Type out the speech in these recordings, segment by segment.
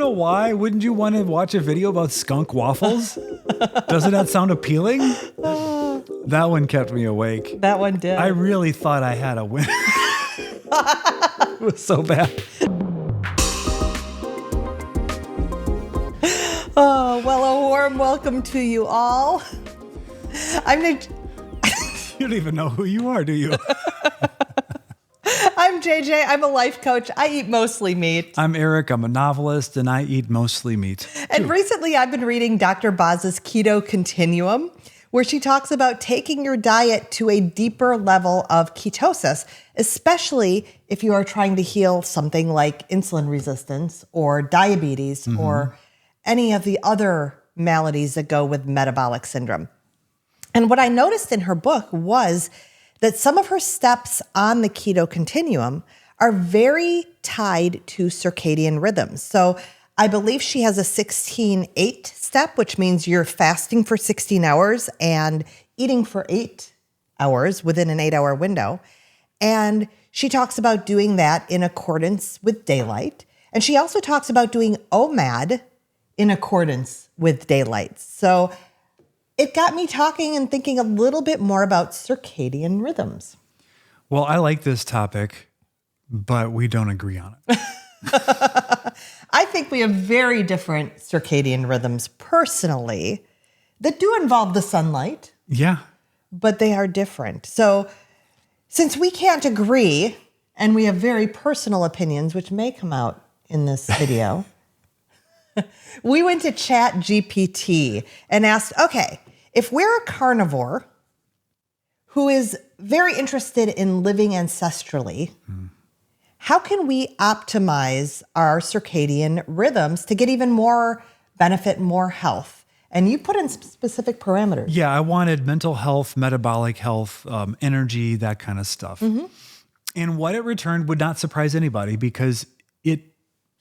know why? Wouldn't you want to watch a video about skunk waffles? Doesn't that sound appealing? That one kept me awake. That one did. I really thought I had a win. It was so bad. Oh, well, a warm welcome to you all. You don't even know who you are, do you? I'm JJ. I'm a life coach. I eat mostly meat. I'm Eric. I'm a novelist, and I eat mostly meat. And recently I've been reading Dr. Boz's Keto Continuum, where she talks about taking your diet to a deeper level of ketosis, especially if you are trying to heal something like insulin resistance or diabetes or any of the other maladies that go with metabolic syndrome. And what I noticed in her book was that some of her steps on the keto continuum are very tied to circadian rhythms. So I believe she has a 16-8 step, which means you're fasting for 16 hours and eating for 8 hours within an 8-hour window. And she talks about doing that in accordance with daylight. And she also talks about doing OMAD in accordance with daylight. So it got me talking and thinking a little bit more about circadian rhythms. Well, I like this topic, but we don't agree on it. I think we have very different circadian rhythms personally that do involve the sunlight. Yeah. But they are different. So since we can't agree and we have very personal opinions, which may come out in this video, we went to ChatGPT and asked, okay, if we're a carnivore who is very interested in living ancestrally, how can we optimize our circadian rhythms to get even more benefit, more health? And you put in specific parameters. Yeah, I wanted mental health, metabolic health, energy, that kind of stuff. And what it returned would not surprise anybody because it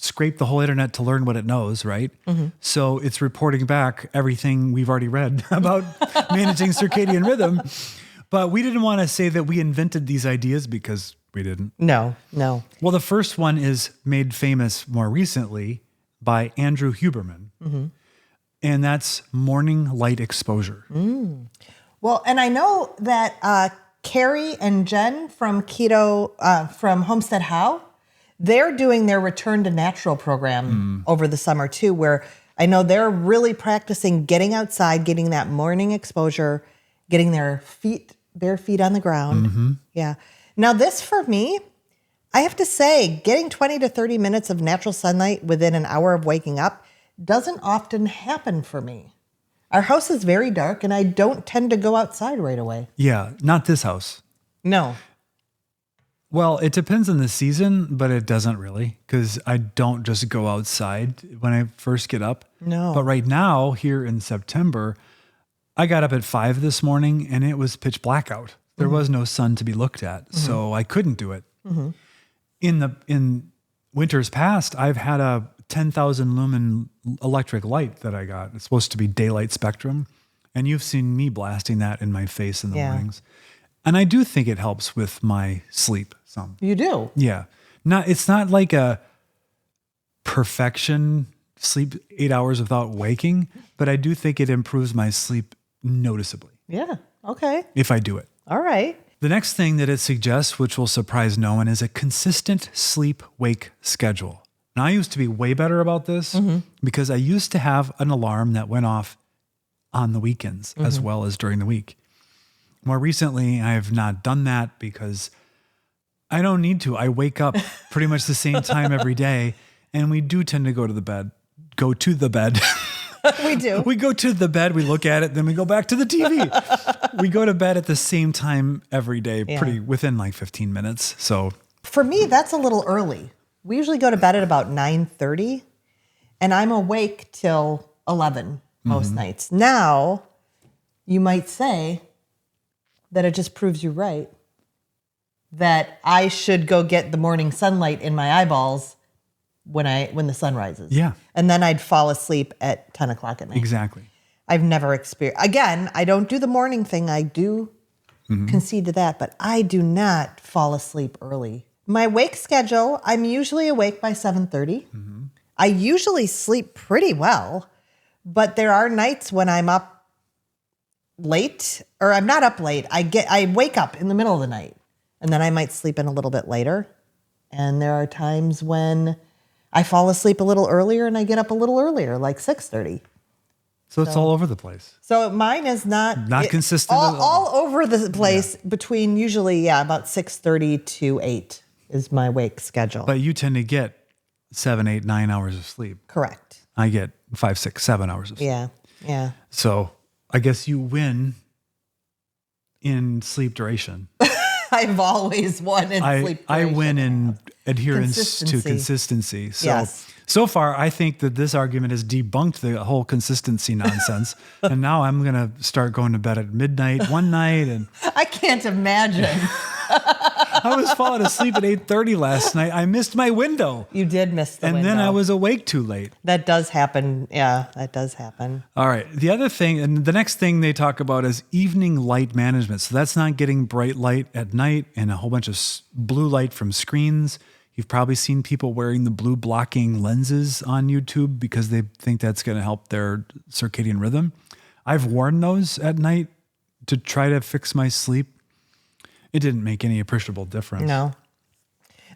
scraped the whole internet to learn what it knows, right? So it's reporting back everything we've already read about managing circadian rhythm. But we didn't want to say that we invented these ideas because we didn't. No. Well, the first one is made famous more recently by Andrew Huberman. And that's morning light exposure. Well, and I know that Carrie and Jen from Keto, from Homestead How, they're doing their Return to Natural program over the summer too, where I know they're really practicing getting outside, getting that morning exposure, getting their bare feet on the ground. Yeah. Now this for me, I have to say, getting 20 to 30 minutes of natural sunlight within an hour of waking up doesn't often happen for me. Our house is very dark and I don't tend to go outside right away. Yeah, not this house. No. Well, it depends on the season, but it doesn't really because I don't just go outside when I first get up. No. But right now, here in September, I got up at 5 this morning and it was pitch black out. There was no sun to be looked at, so I couldn't do it. In winters past, I've had a 10,000 lumen electric light that I got. It's supposed to be daylight spectrum, and you've seen me blasting that in my face in the mornings. And I do think it helps with my sleep some. You do? Yeah. It's not like a perfection sleep 8 hours without waking, but I do think it improves my sleep noticeably. Yeah. Okay. If I do it. All right. The next thing that it suggests, which will surprise no one, is a consistent sleep-wake schedule. Now, I used to be way better about this because I used to have an alarm that went off on the weekends as well as during the week. More recently, I have not done that because I don't need to. I wake up pretty much the same time every day, and we do tend to go to the bed. We do. We go to the bed, we look at it, then we go back to the TV. We go to bed at the same time every day, pretty within like 15 minutes. So for me, that's a little early. We usually go to bed at about 9:30, and I'm awake till 11 most nights. Now, you might say that it just proves you right, that I should go get the morning sunlight in my eyeballs when the sun rises. Yeah. And then I'd fall asleep at 10 o'clock at night. Exactly. I've never experienced, again, I don't do the morning thing. I do concede to that, but I do not fall asleep early. My wake schedule, I'm usually awake by 7:30. I usually sleep pretty well, but there are nights when I'm up late, or I'm not up late. I wake up in the middle of the night, and then I might sleep in a little bit later. And there are times when I fall asleep a little earlier and I get up a little earlier, like 6:30. So it's all over the place. So mine is not consistent at all. All over the place between usually, about 6:30 to 8 is my wake schedule. But you tend to get 7, 8, 9 hours of sleep. Correct. I get 5, 6, 7 hours of sleep. Yeah. So I guess you win in sleep duration. I've always won in sleep duration. I win in adherence to consistency. So far, I think that this argument has debunked the whole consistency nonsense. And now I'm going to start going to bed at midnight one night. And I can't imagine. I was falling asleep at 8:30 last night. I missed my window. You did miss the window. And then I was awake too late. That does happen. Yeah, that does happen. All right. The other thing, and the next thing they talk about is evening light management. So that's not getting bright light at night and a whole bunch of blue light from screens. You've probably seen people wearing the blue blocking lenses on YouTube because they think that's going to help their circadian rhythm. I've worn those at night to try to fix my sleep. It didn't make any appreciable difference. No.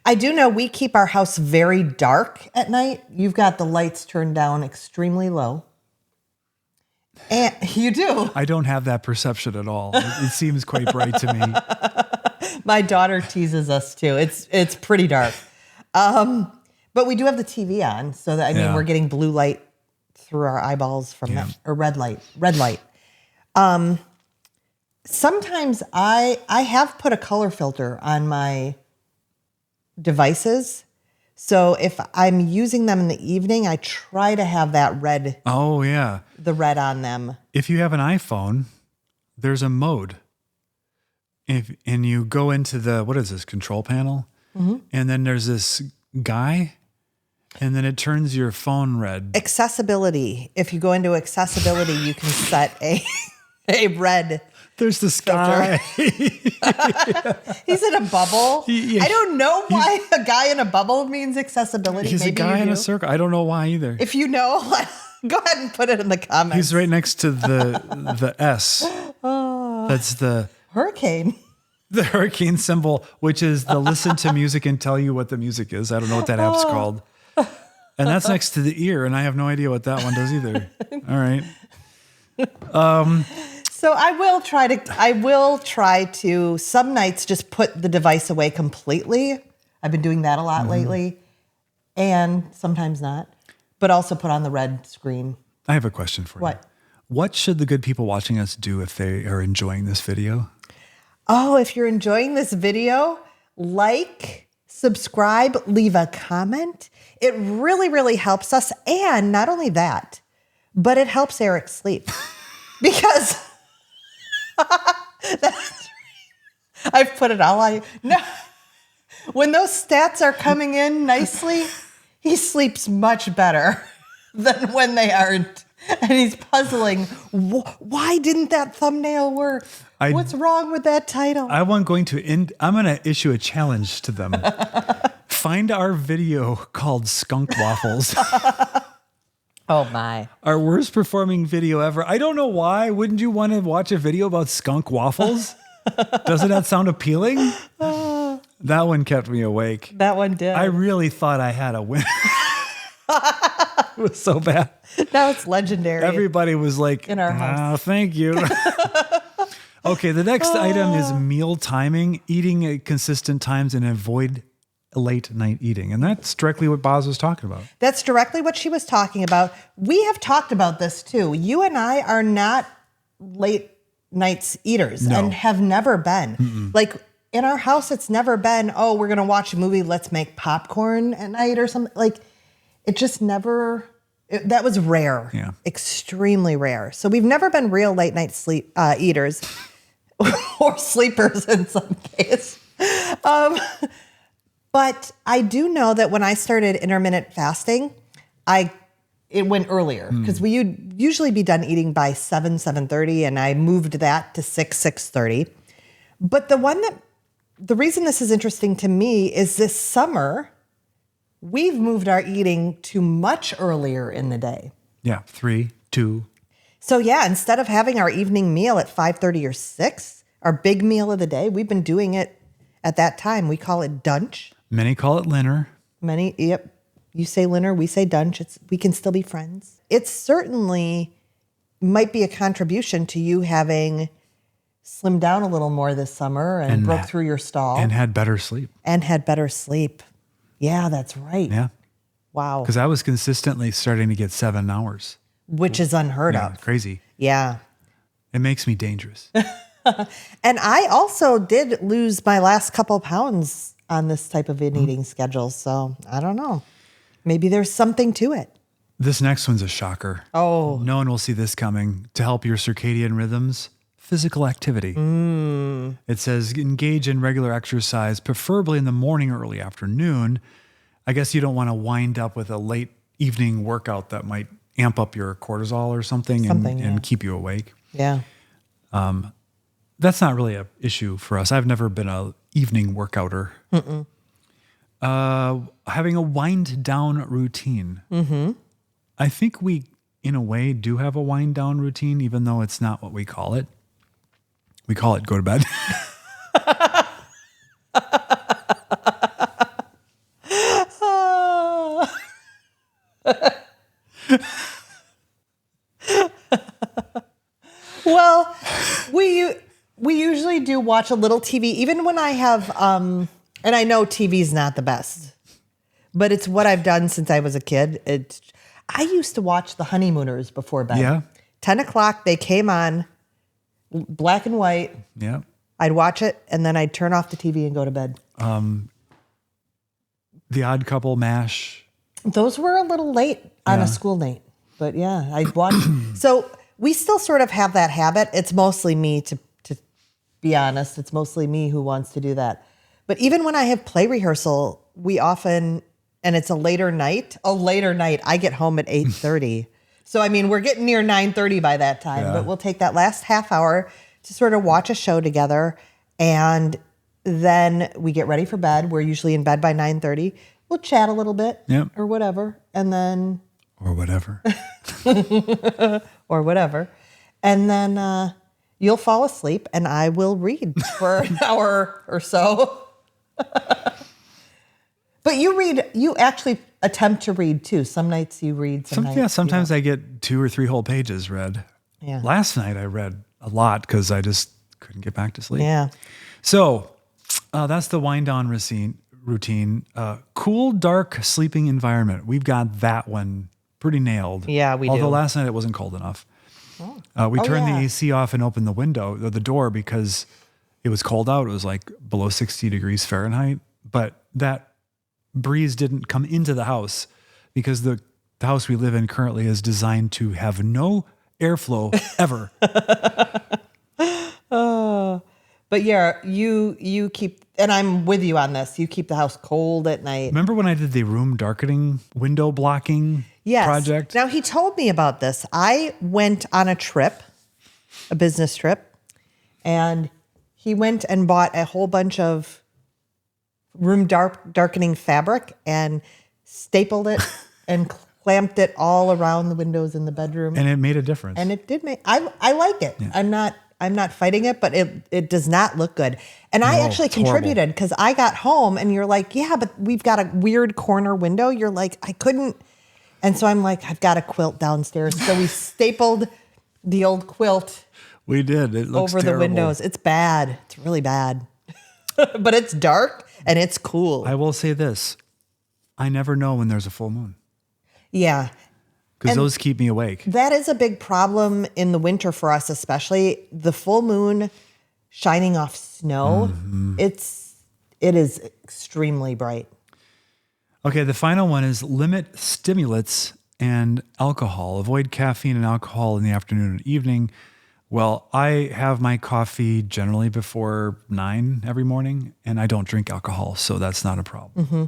I do know we keep our house very dark at night. You've got the lights turned down extremely low. And you do. I don't have that perception at all. It seems quite bright to me. My daughter teases us too. It's pretty dark. But we do have the TV on, so that we're getting blue light through our eyeballs from that, or red light. Sometimes I have put a color filter on my devices. So if I'm using them in the evening, I try to have that red. Oh, yeah. The red on them. If you have an iPhone, there's a mode. And you go into the, what is this, control panel? Mm-hmm. And then there's this guy, and then it turns your phone red. Accessibility. If you go into accessibility, you can set a red. There's this guy. He's in a bubble. I don't know why a guy in a bubble means accessibility. He's Maybe a guy in a circle. I don't know why either. If you know, go ahead and put it in the comments. He's right next to the S. That's the hurricane. The hurricane symbol, which is the listen to music and tell you what the music is. I don't know what that app's called. And that's next to the ear, and I have no idea what that one does either. All right. So I will try to some nights just put the device away completely. I've been doing that a lot lately, and sometimes not, but also put on the red screen. I have a question for you. What should the good people watching us do if they are enjoying this video? Oh, if you're enjoying this video, like, subscribe, leave a comment. It really, really helps us. And not only that, but it helps Eric sleep. Because I've put it all on. No, when those stats are coming in nicely, he sleeps much better than when they aren't. And he's puzzling, why didn't that thumbnail work? What's wrong with that title? I'm going to issue a challenge to them. Find our video called Skunk Waffles. Oh my. Our worst performing video ever. I don't know why. Wouldn't you want to watch a video about skunk waffles? Doesn't that sound appealing? That one kept me awake. That one did. I really thought I had a win. It was so bad. Now it's legendary. Everybody was like, in our house. Oh, thank you. Okay, the next item is meal timing, eating at consistent times and avoid late night eating. And that's directly what Boz was talking about. That's directly what she was talking about. We have talked about this too. You and I are not late nights eaters and have never been. Mm-mm. Like in our house, it's never been, oh, we're going to watch a movie. Let's make popcorn at night or something. Like it just never, that was rare. Yeah. Extremely rare. So we've never been real late night eaters or sleepers in some case. But I do know that when I started intermittent fasting, it went earlier because we would usually be done eating by 7:30, and I moved that to 6:30. But the reason this is interesting to me is this summer, we've moved our eating to much earlier in the day. Yeah, 3, 2. So yeah, instead of having our evening meal at 5:30 or 6, our big meal of the day, we've been doing it at that time. We call it dunch. Many call it dinner. Yep. You say dinner, we say dunch. We can still be friends. It certainly might be a contribution to you having slimmed down a little more this summer and broke through your stall. And had better sleep. Yeah, that's right. Yeah. Wow. Because I was consistently starting to get 7 hours. Which is unheard of. Crazy. Yeah. It makes me dangerous. And I also did lose my last couple pounds on this type of an eating schedule. So I don't know. Maybe there's something to it. This next one's a shocker. Oh. No one will see this coming. To help your circadian rhythms, physical activity. It says engage in regular exercise, preferably in the morning or early afternoon. I guess you don't want to wind up with a late evening workout that might amp up your cortisol or something and keep you awake. Yeah. That's not really an issue for us. I've never been a evening workouter. Having a wind down routine. I think we, in a way, do have a wind down routine, even though it's not what we call it. We call it go to bed. Well, we usually do watch a little TV, even when I have, and I know TV's not the best, but it's what I've done since I was a kid. I used to watch The Honeymooners before bed. Yeah. 10 o'clock, they came on, black and white. Yeah. I'd watch it, and then I'd turn off the TV and go to bed. The Odd Couple, MASH. Those were a little late on a school night, but yeah, I'd watch. So we still sort of have that habit. It's mostly me, to be honest. It's mostly me who wants to do that. But even when I have play rehearsal, we often, and it's a later night, I get home at 8:30. So, I mean, we're getting near 9:30 by that time, but we'll take that last half hour to sort of watch a show together. And then we get ready for bed. We're usually in bed by 9:30. We'll chat a little bit or whatever. And then... Or whatever. or whatever. And then you'll fall asleep and I will read for an hour or so. But you actually attempt to read too. Some nights you read, some nights. Yeah, sometimes I get 2 or 3 whole pages read. Yeah. Last night I read a lot because I just couldn't get back to sleep. Yeah. So that's the wind down routine. Cool, dark sleeping environment. We've got that one pretty nailed. Yeah, we do. Although last night it wasn't cold enough. We turned the AC off and opened the door because it was cold out. It was like below 60 degrees Fahrenheit. But that breeze didn't come into the house because the house we live in currently is designed to have no airflow ever. But yeah, you keep, and I'm with you on this, you keep the house cold at night. Remember when I did the room darkening, window blocking project? Now, he told me about this. I went on a business trip, and he went and bought a whole bunch of room darkening fabric and stapled it and clamped it all around the windows in the bedroom. And it made a difference. And it did I like it. Yeah. I'm not fighting it, but it does not look good. And I actually contributed because I got home and you're like, yeah, but we've got a weird corner window. You're like, I couldn't. And so I'm like, I've got a quilt downstairs. So we stapled the old quilt. We did. It looks over terrible. The windows. It's bad. It's really bad. But it's dark and it's cool. I will say this. I never know when there's a full moon. Yeah. Because those keep me awake. That is a big problem in the winter for us, especially the full moon shining off snow. Mm-hmm. It is extremely bright. Okay, the final one is limit stimulants and alcohol. Avoid caffeine and alcohol in the afternoon and evening. Well, I have my coffee generally before 9 every morning, and I don't drink alcohol, so that's not a problem. Mm-hmm.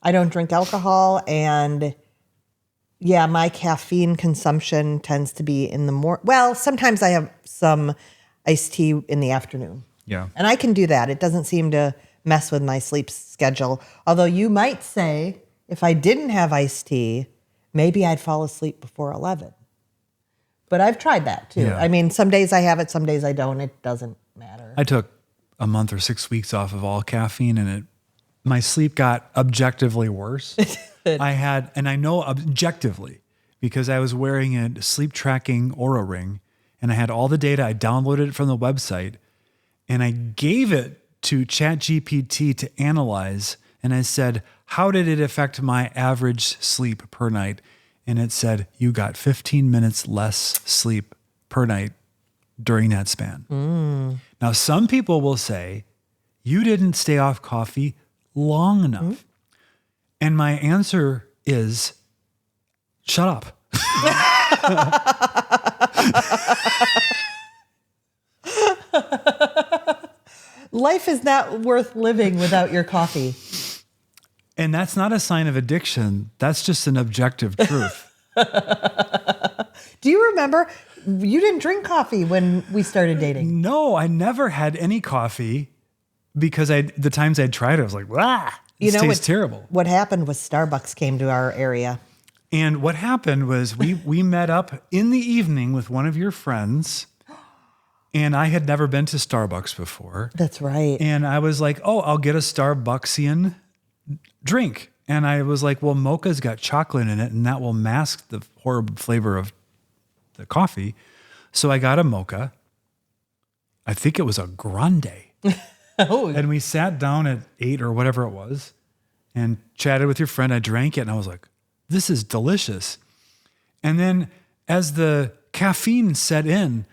I don't drink alcohol, and yeah, my caffeine consumption tends to be in the morning. Well, sometimes I have some iced tea in the afternoon. Yeah. And I can do that. It doesn't seem to mess with my sleep schedule. Although you might say if I didn't have iced tea, maybe I'd fall asleep before 11. But I've tried that too. Yeah. I mean, some days I have it, some days I don't. It doesn't matter. I took a month or 6 weeks off of all caffeine, and my sleep got objectively worse. I know objectively because I was wearing a sleep tracking Oura ring, and I had all the data. I downloaded it from the website, and I gave it to ChatGPT to analyze. And I said, how did it affect my average sleep per night? And it said, you got 15 minutes less sleep per night during that span. Now, some people will say, you didn't stay off coffee long enough. And my answer is, shut up. Life is not worth living without your coffee. And that's not a sign of addiction. That's just an objective truth. Do you remember you didn't drink coffee when we started dating? No, I never had any coffee because the times I'd tried it, I was like, wow, this tastes terrible. What happened was Starbucks came to our area. And what happened was we met up in the evening with one of your friends, and I had never been to Starbucks before. That's right. And I was like, oh, I'll get a Starbucksian drink. And I was like, well, mocha's got chocolate in it, and that will mask the horrible flavor of the coffee. So I got a mocha. I think it was a grande. Oh. And we sat down at 8 or whatever it was and chatted with your friend. I drank it, and I was like, this is delicious. And then as the caffeine set in,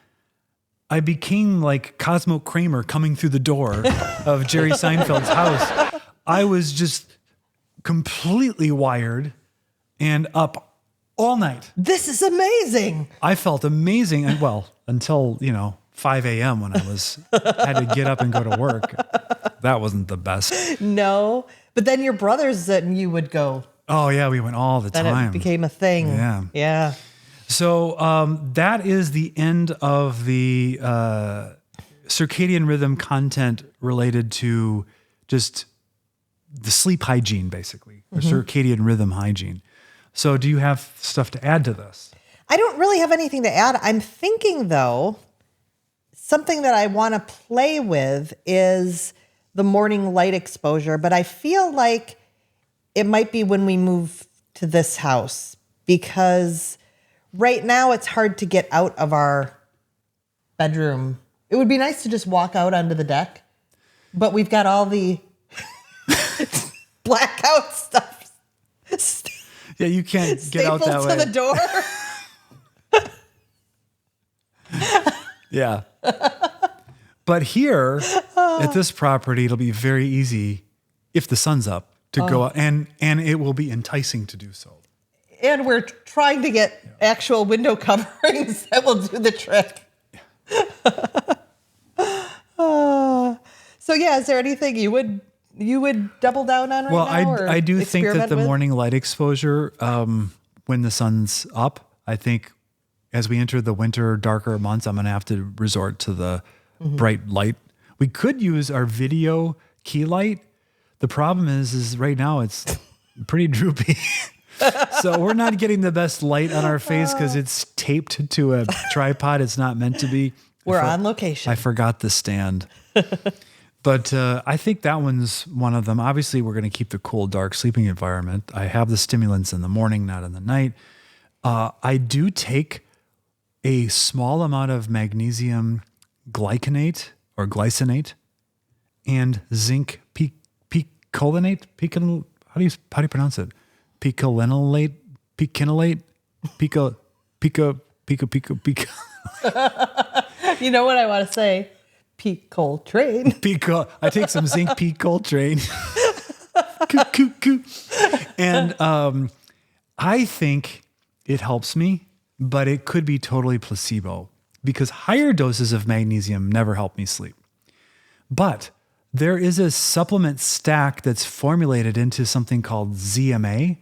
I became like Cosmo Kramer coming through the door of Jerry Seinfeld's house. I was just completely wired and up all night. This is amazing. I felt amazing. And well, until, 5 a.m. when I had to get up and go to work. That wasn't the best. No, but then your brothers and you would go. Oh yeah, we went all the Then time. it became a thing. Yeah. Yeah. So that is the end of the circadian rhythm content related to just the sleep hygiene, basically, or circadian rhythm hygiene. So do you have stuff to add to this? I don't really have anything to add. I'm thinking, though, something that I want to play with is the morning light exposure, but I feel like it might be when we move to this house, because right now it's hard to get out of our bedroom. It would be nice to just walk out onto the deck, but we've got all the blackout stuff. Yeah, you can't get out that way. Staples to the door. Yeah. But here at this property, it'll be very easy if the sun's up to go out, and it will be enticing to do so. And we're trying to get actual window coverings that will do the trick. So yeah, is there anything you would double down on right now? Well, I do think that the with? morning light exposure, when the sun's up, I think as we enter the winter, darker months, I'm going to have to resort to the bright light. We could use our video key light. The problem is right now it's pretty droopy. So we're not getting the best light on our face because it's taped to a tripod. It's not meant to be. We're on location. I forgot the stand. But I think that one's one of them. Obviously, we're going to keep the cool, dark sleeping environment. I have the stimulants in the morning, not in the night. I do take a small amount of magnesium glycinate or glycinate and zinc picolinate. How do you pronounce it? Picolinolate, pico. You know what I want to say? Pete Coltrane. I take some zinc Pete Coltrane. And I think it helps me, but it could be totally placebo because higher doses of magnesium never help me sleep. But there is a supplement stack that's formulated into something called ZMA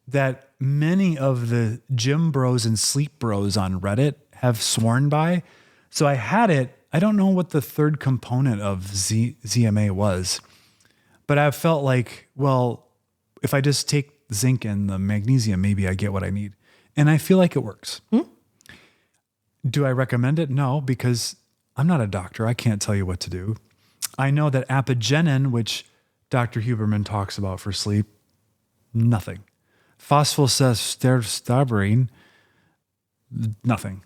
that many of the gym bros and sleep bros on Reddit have sworn by. So I had it. I don't know what the third component of ZMA was, but I felt like, well, if I just take zinc and the magnesium, maybe I get what I need. And I feel like it works. Do I recommend it? No, because I'm not a doctor. I can't tell you what to do. I know that apigenin, which Dr. Huberman talks about for sleep, nothing. Phosphorylated, nothing.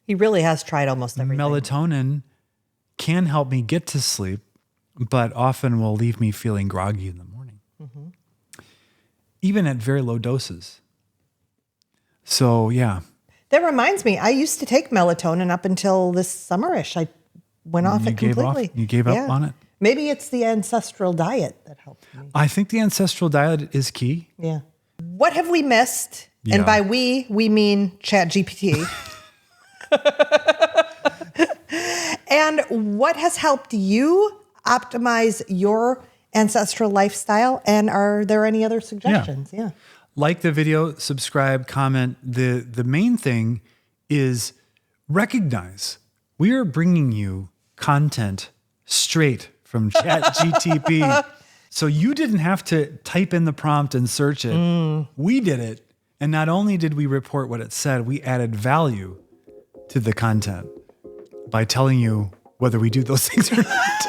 He really has tried almost everything. Melatonin can help me get to sleep, but often will leave me feeling groggy in the morning, even at very low doses. So, yeah. That reminds me, I used to take melatonin up until this summerish. I went off it completely. You gave up on it? Maybe it's the ancestral diet that helped me. I think the ancestral diet is key. Yeah. What have we missed? Yeah. And by we mean ChatGPT. And what has helped you optimize your ancestral lifestyle? And are there any other suggestions? Yeah. Like the video, subscribe, comment. The main thing is recognize we are bringing you content straight from ChatGTP. So you didn't have to type in the prompt and search it. We did it. And not only did we report what it said, we added value to the content by telling you whether we do those things or not.